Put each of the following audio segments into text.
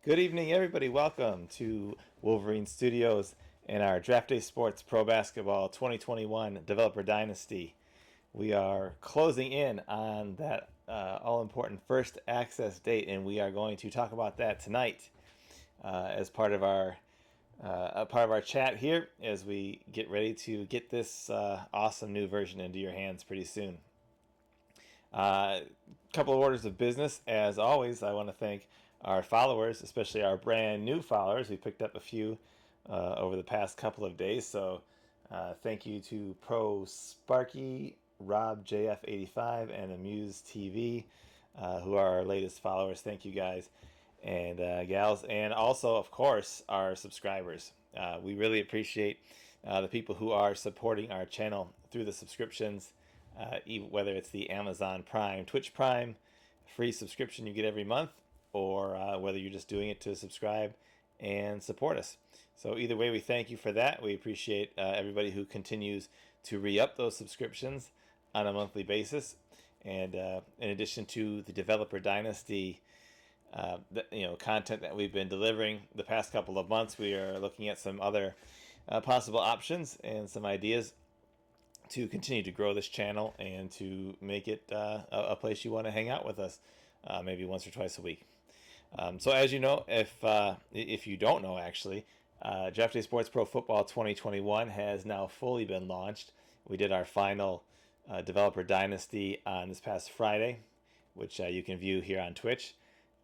Good evening, everybody. Welcome to Wolverine Studios and our Draft Day Sports Pro Basketball 2021 Developer Dynasty. We are closing in on that all-important first access date, and we are going to talk about that tonight as part of our chat here as we get ready to get this awesome new version into your hands pretty soon. Couple of orders of business. As always, I want to thank our followers, especially our brand new followers. We picked up a few over the past couple of days. So thank you to Pro Sparky, Rob JF85, and Amuse TV, who are our latest followers. Thank you guys and gals. And also, of course, our subscribers. We really appreciate the people who are supporting our channel through the subscriptions. Whether it's the Amazon Prime, Twitch Prime, free subscription you get every month, or whether you're just doing it to subscribe and support us. So either way, we thank you for that. We appreciate everybody who continues to re-up those subscriptions on a monthly basis. And in addition to the Developer Dynasty content that we've been delivering the past couple of months, we are looking at some other possible options and some ideas to continue to grow this channel and to make it a place you want to hang out with us maybe once or twice a week. So as you know, if you don't know actually, Draft Day Sports Pro Football 2021 has now fully been launched. We did our final Developer Dynasty on this past Friday, which you can view here on Twitch,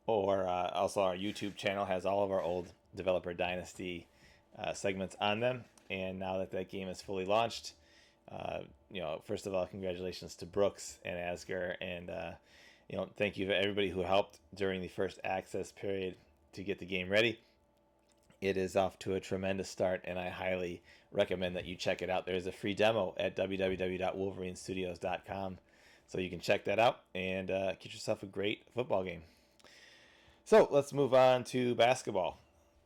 or also our YouTube channel has all of our old Developer Dynasty segments on them. And now that that game is fully launched, first of all, congratulations to Brooks and Asger, and thank you to everybody who helped during the first access period to get the game ready. It is off to a tremendous start, and I highly recommend that you check it out. There is a free demo at www.wolverinestudios.com, so you can check that out and get yourself a great football game. So let's move on to basketball.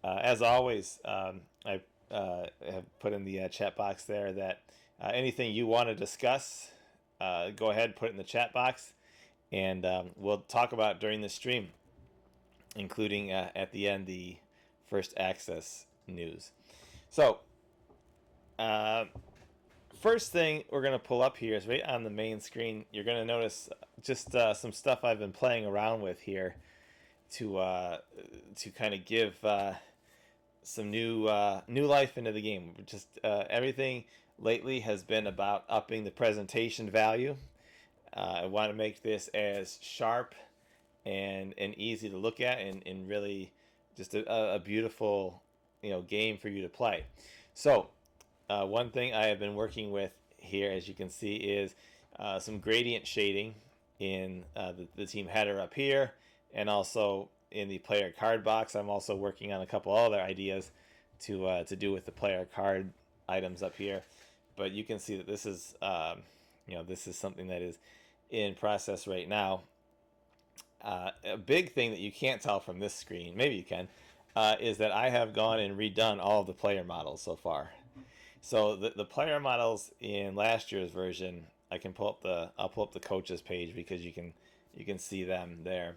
As always, I have put in the chat box there that anything you want to discuss, go ahead, put it in the chat box, and we'll talk about it during the stream, including at the end the first access news. So, first thing we're going to pull up here is right on the main screen. You're going to notice just some stuff I've been playing around with here to kind of give some new life into the game. Just everything lately has been about upping the presentation value. I want to make this as sharp and easy to look at, and really just a beautiful game for you to play. So one thing I have been working with here, as you can see, is some gradient shading in the team header up here, and also in the player card box. I'm also working on a couple other ideas to do with the player card items up here. But you can see that this is this is something that is in process right now. A big thing that you can't tell from this screen, maybe you can, is that I have gone and redone all of the player models so far. So the player models in last year's version, I'll pull up the coaches page because you can see them there.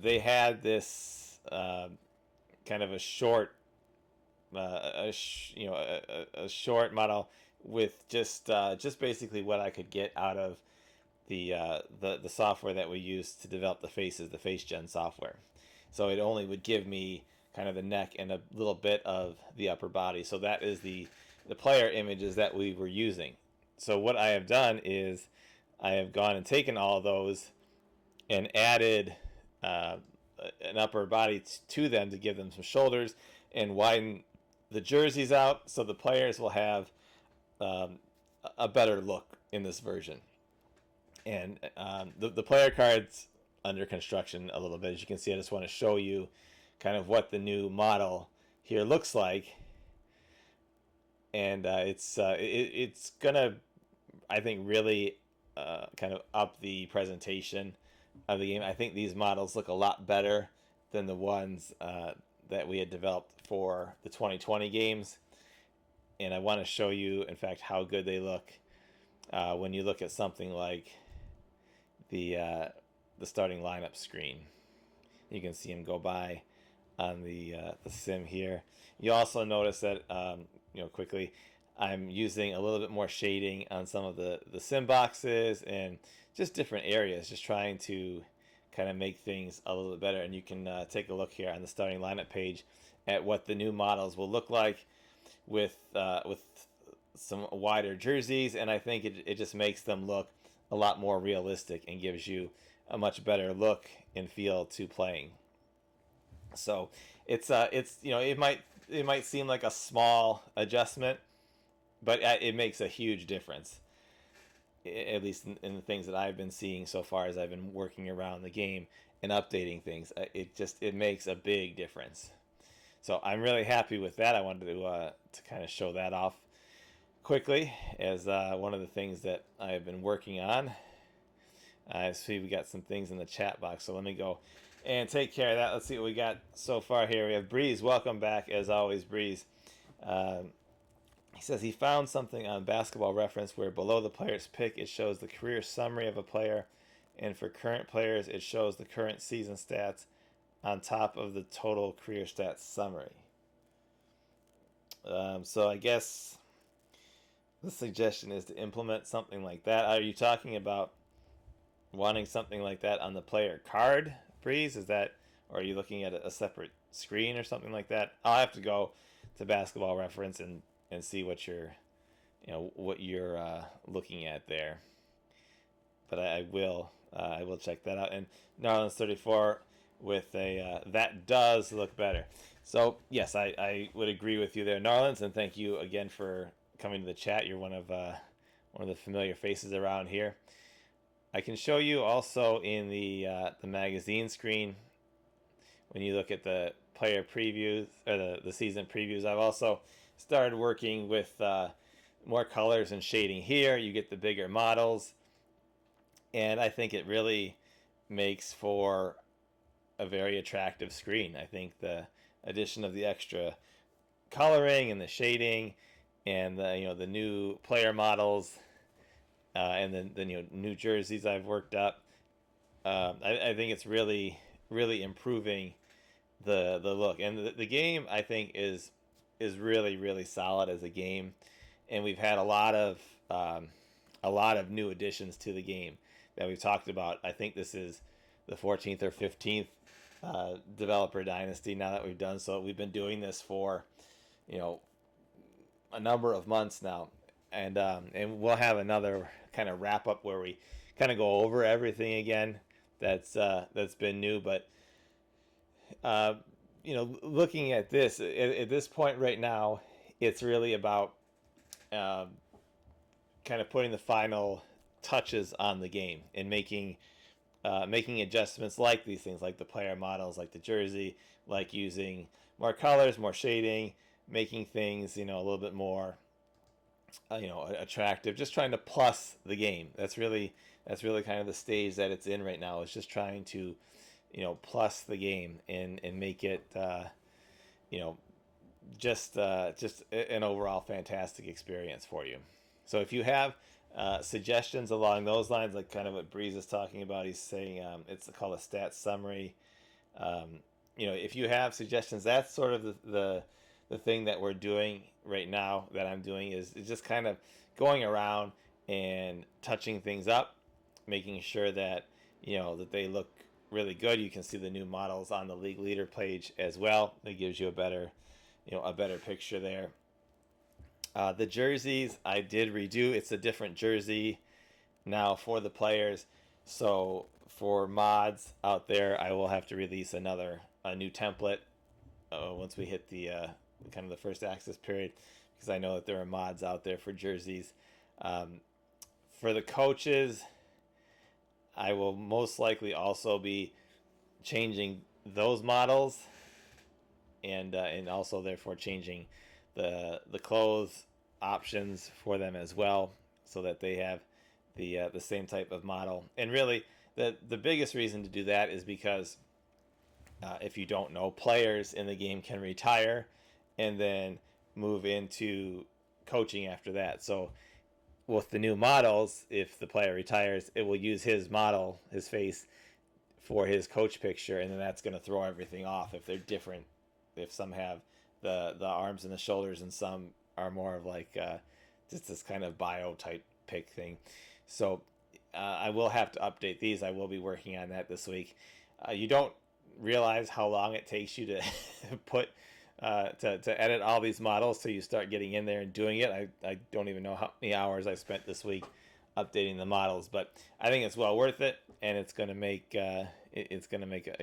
They had this kind of a short, a short model with just basically what I could get out of the software that we use to develop the faces, the face gen software. So it only would give me kind of the neck and a little bit of the upper body. So that is the player images that we were using. So what I have done is I have gone and taken all of those and added an upper body to them to give them some shoulders and widen the jerseys out so the players will have a better look in this version. And the player card's under construction a little bit. As you can see, I just want to show you kind of what the new model here looks like. And it's gonna, I think, really kind of up the presentation of the game. I think these models look a lot better than the ones that we had developed for the 2020 games. And I want to show you, in fact, how good they look when you look at something like the starting lineup screen. You can see them go by on the sim here. You also notice that quickly, I'm using a little bit more shading on some of the sim boxes and just different areas, just trying to kind of make things a little bit better. And you can take a look here on the starting lineup page at what the new models will look like with some wider jerseys, and I think it just makes them look a lot more realistic and gives you a much better look and feel to playing. So it's it might seem like a small adjustment, but it makes a huge difference. At least in the things that I've been seeing so far as I've been working around the game and updating things, it makes a big difference. So I'm really happy with that. I wanted to kind of show that off quickly as one of the things that I've been working on. I see we got some things in the chat box, so let me go and take care of that. Let's see what we got so far here. We have Breeze. Welcome back, as always, Breeze. He says he found something on Basketball Reference where below the player's pick it shows the career summary of a player, and for current players it shows the current season stats on top of the total career stats summary. So I guess the suggestion is to implement something like that. Are you talking about wanting something like that on the player card, Breeze? Is that, or are you looking at a separate screen or something like that? I'll have to go to Basketball Reference and see what you're looking at there. But I will check that out. And Narlands 34 with a that does look better. So yes, I would agree with you there, Narlands, and thank you again for coming to the chat. You're one of the familiar faces around here. I can show you also in the magazine screen when you look at the player previews or the season previews. I've also started working with more colors and shading here. You get the bigger models, and I think it really makes for a very attractive screen. I think the addition of the extra coloring and the shading and the new player models and then the new jerseys I've worked up, I think it's really improving the look, and the game I think is really solid as a game, and we've had a lot of new additions to the game that we've talked about. I think this is the 14th or 15th developer dynasty now that we've done. So we've been doing this for a number of months now, and we'll have another kind of wrap up where we kind of go over everything again that's been new. But looking at this at this point right now, it's really about kind of putting the final touches on the game and making adjustments like these things, like the player models, like the jersey, like using more colors, more shading, making things a little bit more attractive, just trying to plus the game. That's really kind of the stage that it's in right now. It's just trying to plus the game and make it just an overall fantastic experience for you. So if you have suggestions along those lines, like kind of what Breeze is talking about, he's saying it's called a stats summary. If you have suggestions, that's sort of the thing that we're doing right now, that I'm doing, is just kind of going around and touching things up, making sure that that they look really good. You can see the new models on the league leader page as well. It gives you a better picture there. The jerseys I did redo. It's a different jersey now for the players. So for mods out there, I will have to release a new template once we hit the kind of the first access period, because I know that there are mods out there for jerseys. For the coaches, I will most likely also be changing those models, and also therefore changing the clothes options for them as well, so that they have the same type of model. And really, the biggest reason to do that is because if you don't know, players in the game can retire and then move into coaching after that. So with the new models, if the player retires, it will use his model, his face, for his coach picture, and then that's going to throw everything off if they're different. If some have the arms and the shoulders, and some are more of like just this kind of bio type pick thing. So I will have to update these. I will be working on that this week. You don't realize how long it takes you to put to edit all these models till you start getting in there and doing it. I don't even know how many hours I spent this week updating the models, but I think it's well worth it, and it's going to make a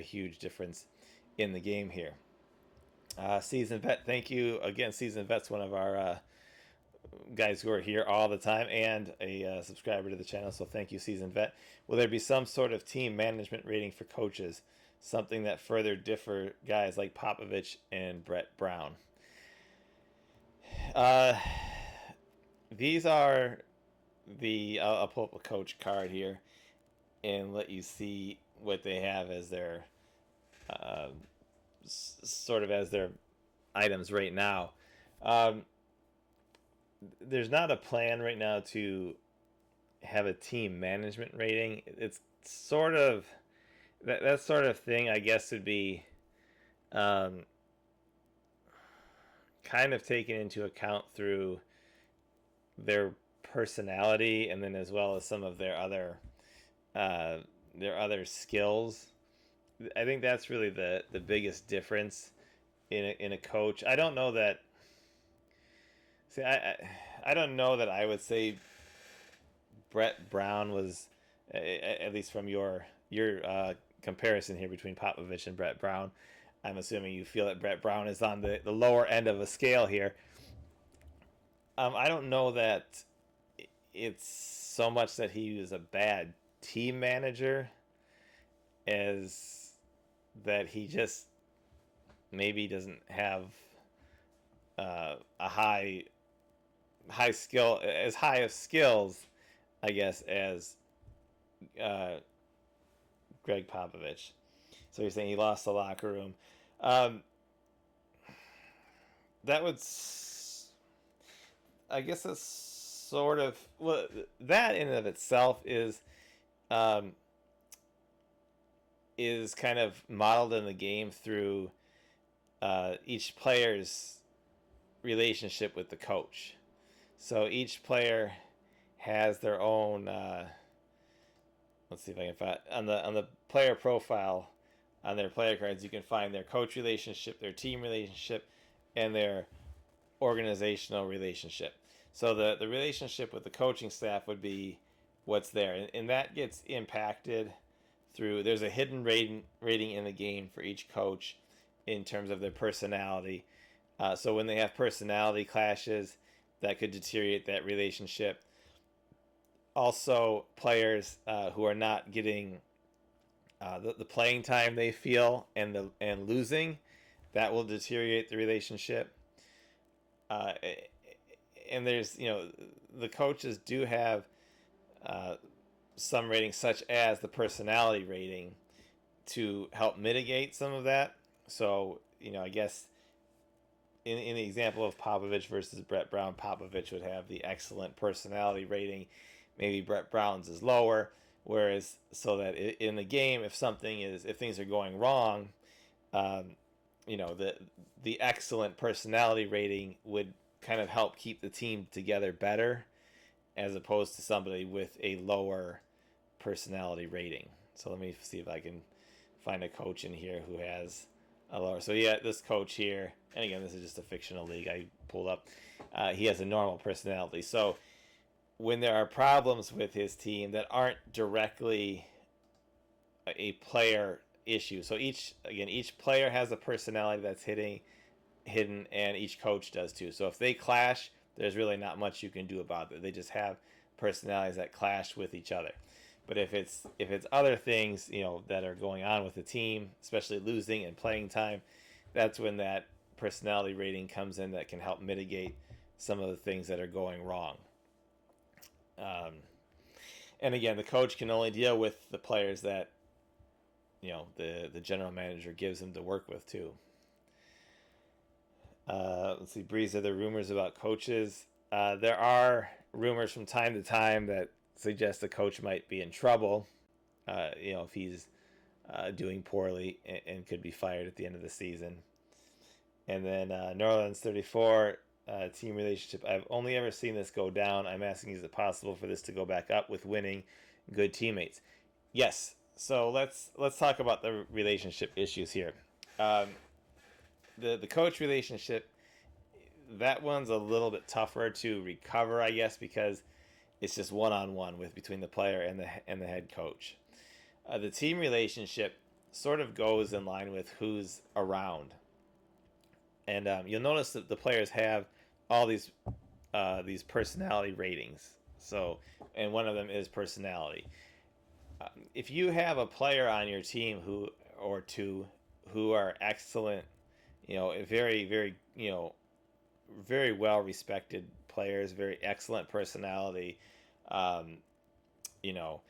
huge difference in the game here. Seasoned Vet, thank you again. Seasoned Vet's one of our guys who are here all the time and a subscriber to the channel, so thank you, Seasoned Vet. Will there be some sort of team management rating for coaches, something that further differ guys like Popovich and Brett Brown? These are I'll pull up a coach card here and let you see what they have as their sort of as their items right now. There's not a plan right now to have a team management rating. It's sort of that sort of thing, I guess, would be kind of taken into account through their personality, and then as well as some of their other skills. I think that's really the biggest difference in a coach. I don't know that. See, I don't know that I would say Brett Brown was, at least from your comparison here between Popovich and Brett Brown. I'm assuming you feel that Brett Brown is on the lower end of a scale here. I don't know that it's so much that he was a bad team manager as that he just maybe doesn't have a high skill, as high of skills, I guess, as Greg Popovich. So you're saying he lost the locker room. That would, I guess, that's sort of, well, that in and of itself is kind of modeled in the game through each player's relationship with the coach. So each player has their own. Let's see if I can find on the player profile on their player cards. You can find their coach relationship, their team relationship, and their organizational relationship. So the relationship with the coaching staff would be what's there, and that gets impacted through. There's a hidden rating in the game for each coach in terms of their personality. So when they have personality clashes, that could deteriorate that relationship. Also, players who are not getting the playing time they feel and losing, that will deteriorate the relationship. And there's, the coaches do have some ratings, such as the personality rating, to help mitigate some of that. So, I guess in the example of Popovich versus Brett Brown, Popovich would have the excellent personality rating. Maybe Brett Brown's is lower. Whereas, so that in the game, if things are going wrong, the excellent personality rating would kind of help keep the team together better, as opposed to somebody with a lower personality rating. So let me see if I can find a coach in here who has a lower. So yeah, this coach here, and again, this is just a fictional league I pulled up. He has a normal personality. So when there are problems with his team that aren't directly a player issue, so each player has a personality that's hidden, and each coach does too. So if they clash, there's really not much you can do about it. They just have personalities that clash with each other. But if it's other things, that are going on with the team, especially losing and playing time, that's when that personality rating comes in, that can help mitigate some of the things that are going wrong. And again, the coach can only deal with the players that the general manager gives him to work with too. Let's see, Breeze, are there rumors about coaches? There are rumors from time to time that suggest the coach might be in trouble. If he's doing poorly and could be fired at the end of the season. And then Norland's 34 team relationship. I've only ever seen this go down. I'm asking, is it possible for this to go back up with winning good teammates? Yes. So let's talk about the relationship issues here. Um, the coach relationship, that one's a little bit tougher to recover, I guess, because it's just one on one with between the player and the head coach. The team relationship sort of goes in line with who's around, and you'll notice that the players have all these personality ratings. So, and one of them is personality. If you have a player on your team who or two who are excellent, very very well respected players, very excellent personality, um, you know,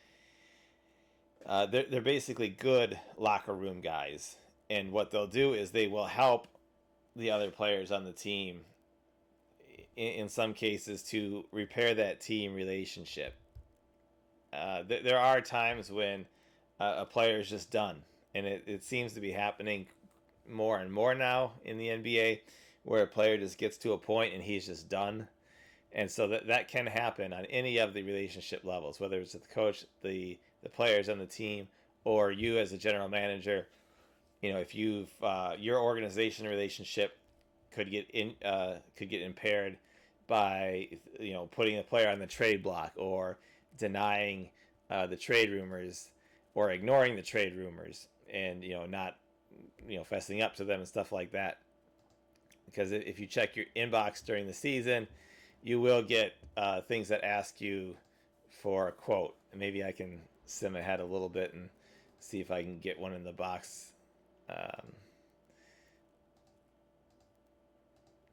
they're basically good locker room guys. And what they'll do is they will help the other players on the team in some cases to repair that team relationship. There are times when a player is just done, and it seems to be happening more and more now in the NBA, where a player just gets to a point and he's just done. And so that can happen on any of the relationship levels, whether it's the coach, the players on the team, or you as a general manager. If you've your organization relationship could get impaired by putting a player on the trade block, or denying the trade rumors, or ignoring the trade rumors, and not fessing up to them and stuff like that. Because if you check your inbox during the season, you will get things that ask you for a quote. And maybe I can sim ahead a little bit and see if I can get one in the box.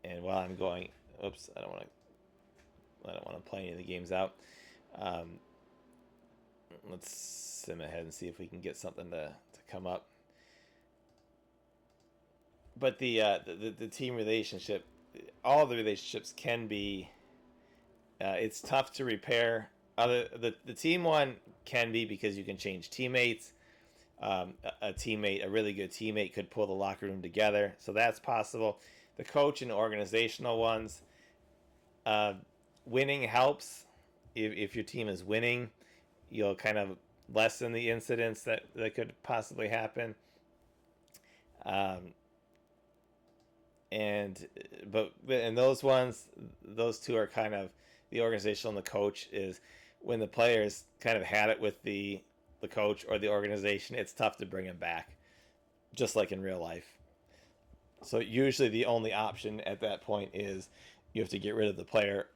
And while I'm going, oops, I don't want to play any of the games out. Let's sim ahead and see if we can get something to come up. But the team relationship, all the relationships can be. It's tough to repair. The team one can be, because you can change teammates. A really good teammate could pull the locker room together, so that's possible. The coach and organizational ones, winning helps. If your team is winning, you'll kind of lessen the incidents that could possibly happen. And those ones, those two are kind of the organizational and the coach. Is when the players kind of had it with the coach or the organization, it's tough to bring them back, just like in real life. So usually the only option at that point is you have to get rid of the player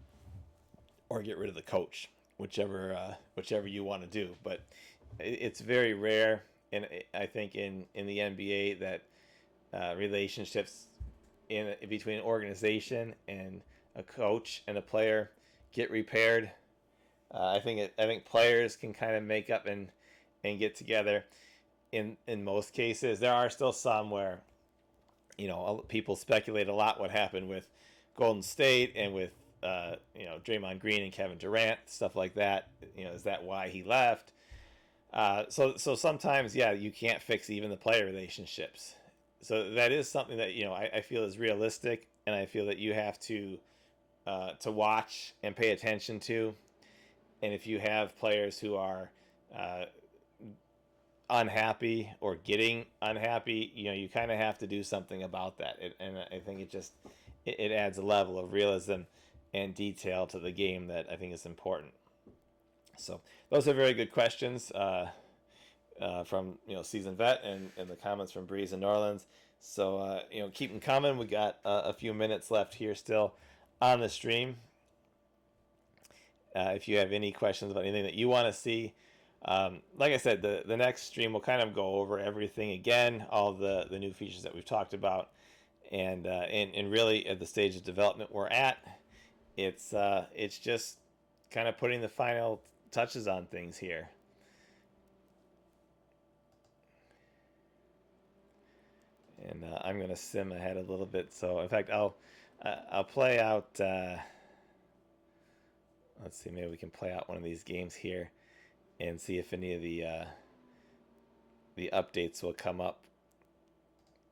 or get rid of the coach, whichever you want to do. But it's very rare, and I think in the NBA that relationships in between an organization and a coach and a player get repaired. I think players can kind of make up and get together. In most cases, there are still some where people speculate a lot what happened with Golden State and with Draymond Green and Kevin Durant, stuff like that. Is that why he left? So sometimes, yeah, you can't fix even the player relationships. So that is something that I feel is realistic, and I feel that you have to watch and pay attention to. And if you have players who are unhappy or getting unhappy, you kind of have to do something about that. And I think it adds a level of realism and detail to the game that I think is important. So those are very good questions from Seasoned Vet and the comments from Breeze and Norlands. So keep them coming. We got a few minutes left here still on the stream. If you have any questions about anything that you want to see, like I said, the next stream will kind of go over everything again, all the new features that we've talked about, and really at the stage of development we're at, it's just kind of putting the final touches on things here. And I'm going to sim ahead a little bit. So in fact, I'll play out. Let's see, maybe we can play out one of these games here and see if any of the the updates will come up.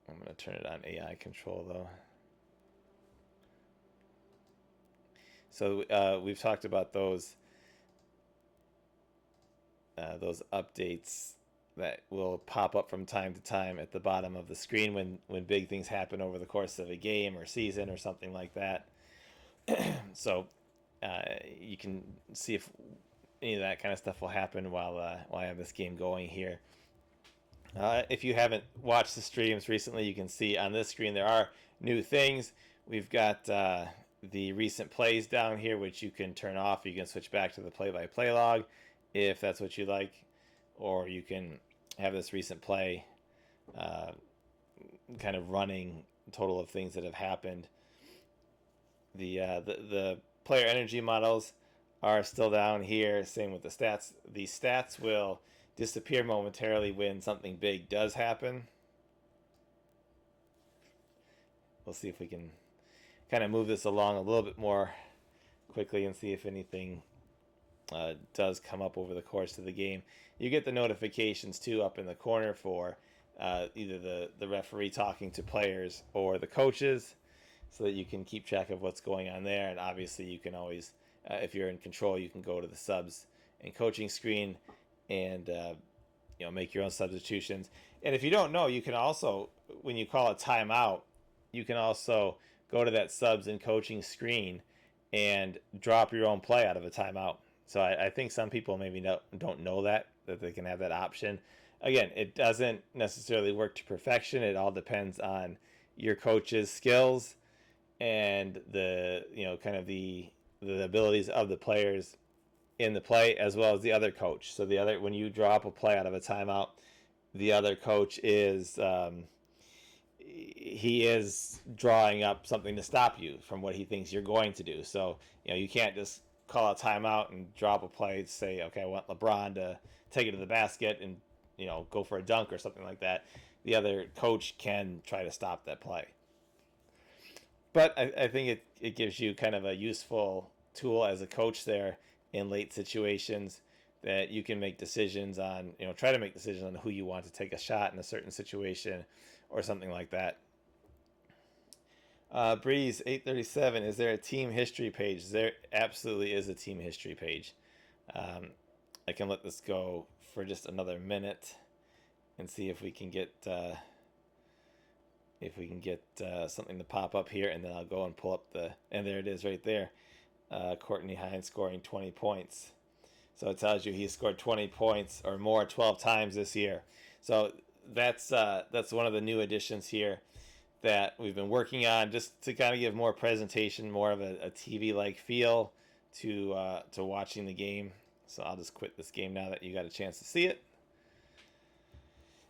I'm going to turn it on AI control though. So we've talked about those updates that will pop up from time to time at the bottom of the screen when big things happen over the course of a game or season or something like that. So you can see if any of that kind of stuff will happen while I have this game going here. If you haven't watched the streams recently, you can see on this screen there are new things. We've got the recent plays down here, which you can turn off. You can switch back to the play-by-play log if that's what you like, or you can have this recent play kind of running total of things that have happened. The player energy models are still down here. Same with the stats. The stats will disappear momentarily when something big does happen. We'll see if we can kind of move this along a little bit more quickly and see if anything does come up over the course of the game. You get the notifications too up in the corner for either the referee talking to players or the coaches, so that you can keep track of what's going on there. And obviously you can always, if you're in control, you can go to the subs and coaching screen and make your own substitutions. And if you don't know, you can also, when you call a timeout, you can also go to that subs and coaching screen and drop your own play out of a timeout. So I think some people maybe don't know that they can have that option. Again, it doesn't necessarily work to perfection. It all depends on your coach's skills and the abilities of the players in the play, as well as the other coach. So when you drop a play out of a timeout, the other coach is he is drawing up something to stop you from what he thinks you're going to do. So you can't just call a timeout and drop a play to say, okay, I want LeBron to take it to the basket and go for a dunk or something like that. The other coach can try to stop that play. But I think it gives you kind of a useful tool as a coach there in late situations, that you can make decisions on, try to make decisions on who you want to take a shot in a certain situation or something like that. Breeze 837, is there a team history page? There absolutely is a team history page. I can let this go for just another minute and see if we can get something to pop up here, and then I'll go and pull up and there it is right there. Courtney Hines scoring 20 points. So it tells you he scored 20 points or more 12 times this year. So that's one of the new additions here that we've been working on, just to kind of give more presentation, more of a TV-like feel to watching the game. So I'll just quit this game now that you got a chance to see it.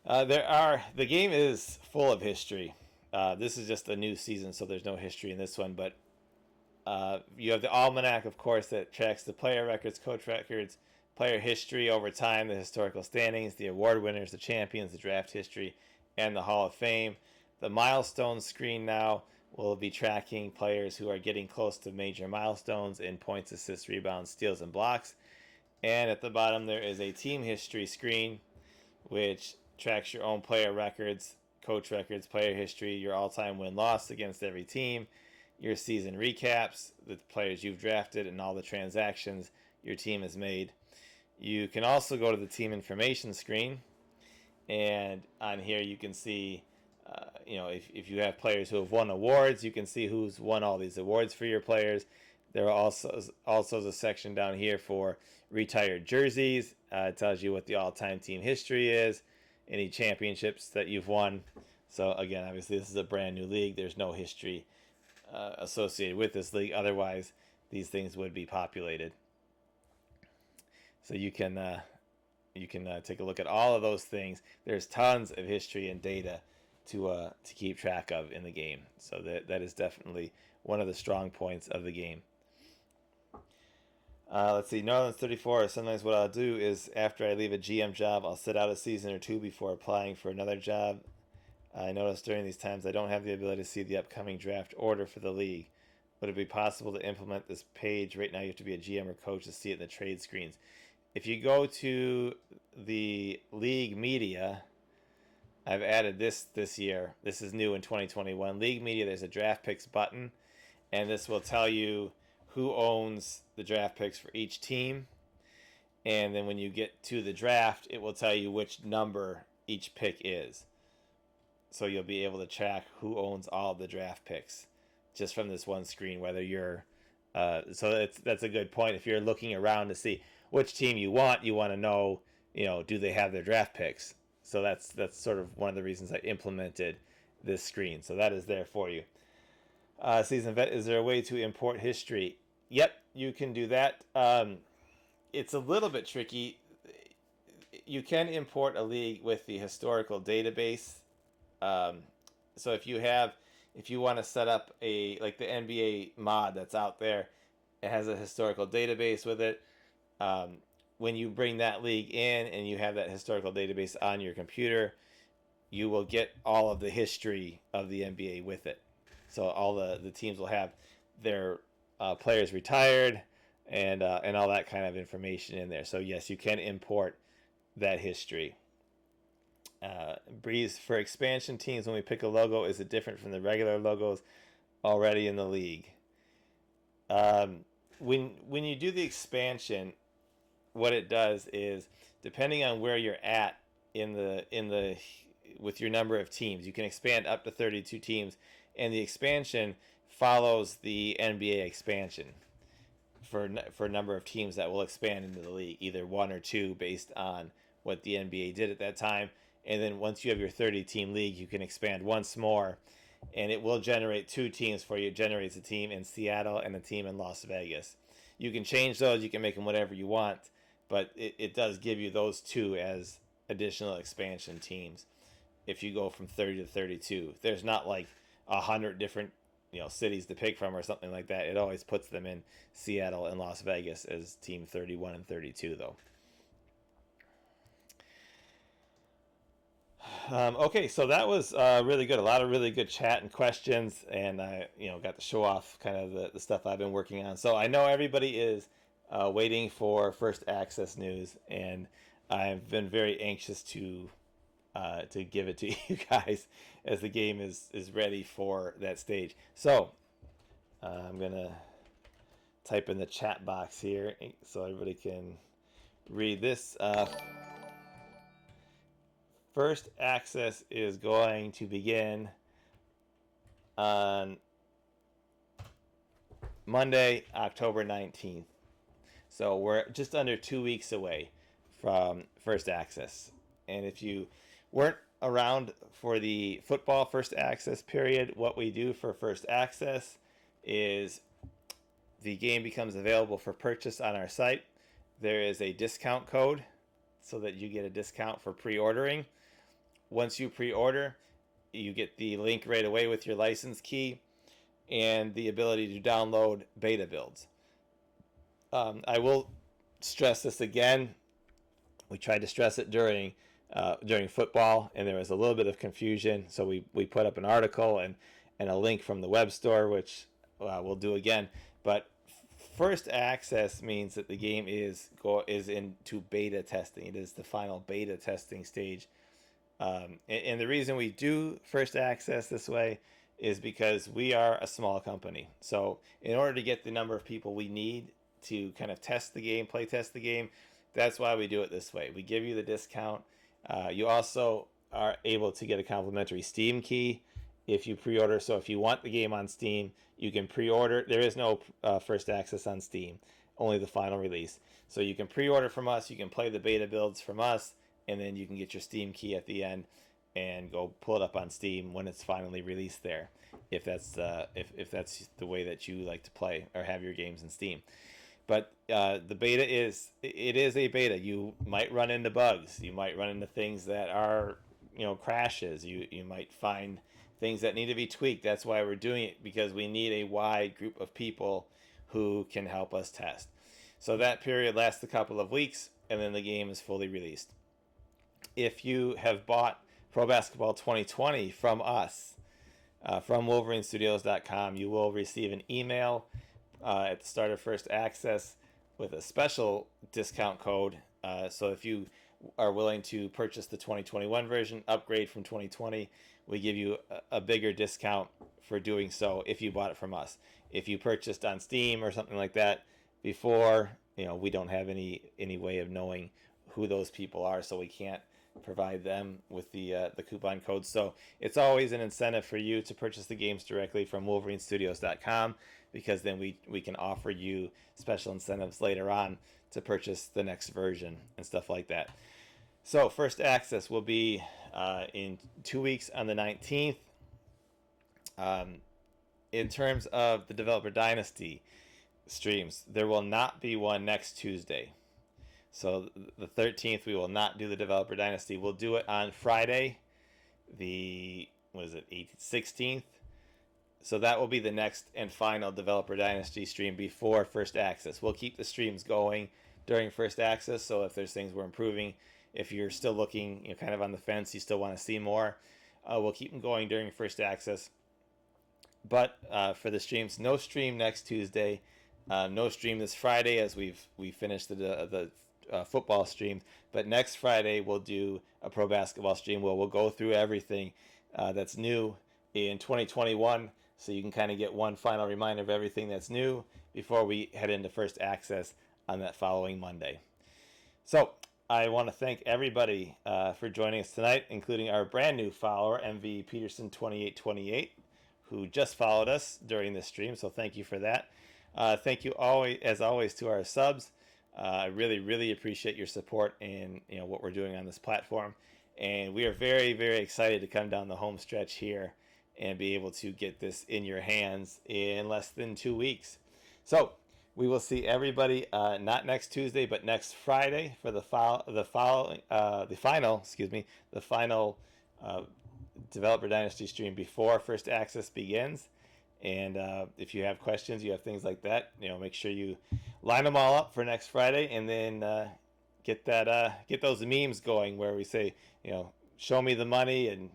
The game is full of history. This is just a new season, so there's no history in this one, but you have the almanac, of course, that tracks the player records, coach records, player history over time, the historical standings, the award winners, the champions, the draft history, and the Hall of Fame. The milestones screen now will be tracking players who are getting close to major milestones in points, assists, rebounds, steals, and blocks. And at the bottom there is a team history screen, which tracks your own player records, coach records, player history, your all-time win-loss against every team, your season recaps, the players you've drafted, and all the transactions your team has made. You can also go to the team information screen, and on here you can see, if you have players who have won awards, you can see who's won all these awards for your players. There are also a section down here for retired jerseys. It tells you what the all-time team history is, any championships that you've won. So again, obviously this is a brand new league. There's no history associated with this league. Otherwise, these things would be populated. So you can take a look at all of those things. There's tons of history and data to keep track of in the game. So that is definitely one of the strong points of the game. Let's see, Northern's 34. Sometimes what I'll do is, after I leave a GM job, I'll sit out a season or two before applying for another job. I notice during these times I don't have the ability to see the upcoming draft order for the league. Would it be possible to implement this page? Right now you have to be a GM or coach to see it in the trade screens. If you go to the league media, I've added this year. This is new in 2021. League Media, there's a draft picks button, and this will tell you who owns the draft picks for each team. And then when you get to the draft, it will tell you which number each pick is. So you'll be able to track who owns all of the draft picks just from this one screen, whether you're so that's a good point. If you're looking around to see which team you want to know, do they have their draft picks? So that's sort of one of the reasons I implemented this screen. So that is there for you. Season vet, is there a way to import history? Yep, you can do that. It's a little bit tricky. You can import a league with the historical database. So if you want to set up like the NBA mod that's out there, it has a historical database with it. When you bring that league in and you have that historical database on your computer, you will get all of the history of the NBA with it. So all the teams will have their players retired and all that kind of information in there. So yes, you can import that history. Breeze, for expansion teams, when we pick a logo, is it different from the regular logos already in the league? When you do the expansion, what it does is, depending on where you're at in the with your number of teams, you can expand up to 32 teams, and the expansion follows the NBA expansion for a number of teams that will expand into the league, either one or two based on what the NBA did at that time. And then once you have your 30-team league, you can expand once more, and it will generate two teams for you. It generates a team in Seattle and a team in Las Vegas. You can change those. You can make them whatever you want, but it does give you those two as additional expansion teams if you go from 30 to 32. There's not like 100 different cities to pick from or something like that. It always puts them in Seattle and Las Vegas as team 31 and 32, though. Okay, so that was really good. A lot of really good chat and questions, and I, got to show off kind of the stuff I've been working on. So I know everybody is waiting for first access news, and I've been very anxious to give it to you guys as the game is ready for that stage. So I'm gonna type in the chat box here so everybody can read this. First access is going to begin on Monday, October 19th. So we're just under 2 weeks away from first access. And if you weren't around for the football first access period, what we do for first access is the game becomes available for purchase on our site. There is a discount code so that you get a discount for pre-ordering. Once you pre-order, you get the link right away with your license key and the ability to download beta builds. I will stress this again. We tried to stress it during football, and there was a little bit of confusion. So we put up an article and a link from the web store, which we'll do again. But first access means that the game is into beta testing. It is the final beta testing stage. And the reason we do first access this way is because we are a small company. So in order to get the number of people we need to kind of test the game, play test the game, that's why we do it this way. We give you the discount. You also are able to get a complimentary Steam key if you pre-order. So if you want the game on Steam, you can pre-order. There is no first access on Steam, only the final release. So you can pre-order from us. You can play the beta builds from us, and then you can get your Steam key at the end and go pull it up on Steam when it's finally released there, if that's if that's the way that you like to play or have your games in Steam. But the beta is a beta. You might run into bugs. You might run into things that are crashes. You might find things that need to be tweaked. That's why we're doing it, because we need a wide group of people who can help us test. So that period lasts a couple of weeks, and then the game is fully released. If you have bought Pro Basketball 2020 from us, from WolverineStudios.com, you will receive an email at the start of first access with a special discount code. So if you are willing to purchase the 2021 version, upgrade from 2020, we give you a bigger discount for doing so if you bought it from us. If you purchased on Steam or something like that before, we don't have any way of knowing who those people are, so we can't provide them with the coupon code. So it's always an incentive for you to purchase the games directly from WolverineStudios.com, because then we can offer you special incentives later on to purchase the next version and stuff like that. So first access will be in 2 weeks on the 19th. In terms of the Developer Dynasty streams, there will not be one next Tuesday. So the 13th, we will not do the Developer Dynasty. We'll do it on Friday, the 16th. So that will be the next and final Developer Dynasty stream before First Access. We'll keep the streams going during First Access, so if there's things we're improving, if you're still looking, kind of on the fence, you still want to see more, we'll keep them going during First Access. But for the streams, no stream next Tuesday, no stream this Friday as we finished the football stream. But next Friday we'll do a pro basketball stream where we'll go through everything that's new in 2021, so you can kind of get one final reminder of everything that's new before we head into First Access on that following Monday. So I want to thank everybody for joining us tonight, including our brand new follower, MV Peterson 2828, who just followed us during this stream. So thank you for that. Thank you as always to our subs. I really, really appreciate your support in what we're doing on this platform, and we are very, very excited to come down the home stretch here and be able to get this in your hands in less than 2 weeks. So we will see everybody not next Tuesday, but next Friday for the final Developer Dynasty stream before First Access begins. And if you have questions, you have things like that, make sure you line them all up for next Friday, and then get those memes going where we say, show me the money and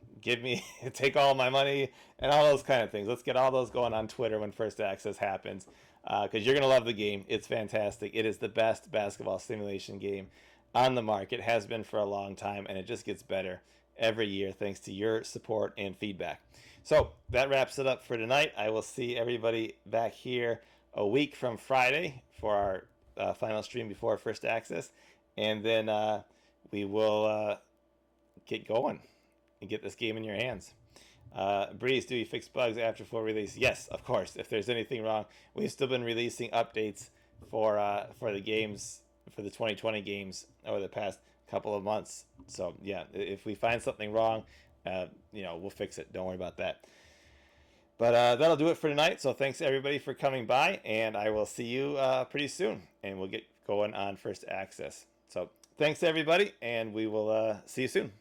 take all my money and all those kind of things. Let's get all those going on Twitter when First Access happens, because you're going to love the game. It's fantastic. It is the best basketball simulation game on the market, has been for a long time, and it just gets better every year thanks to your support and feedback. So that wraps it up for tonight. I will see everybody back here a week from Friday for our final stream before First Access, and then we will get going and get this game in your hands. Breeze, do you fix bugs after full release? Yes, of course. If there's anything wrong, we've still been releasing updates for the games, for the 2020 games over the past couple of months. So yeah, if we find something wrong, we'll fix it. Don't worry about that. But that'll do it for tonight. So thanks everybody for coming by, and I will see you pretty soon, and we'll get going on First Access. So thanks everybody, and we will see you soon.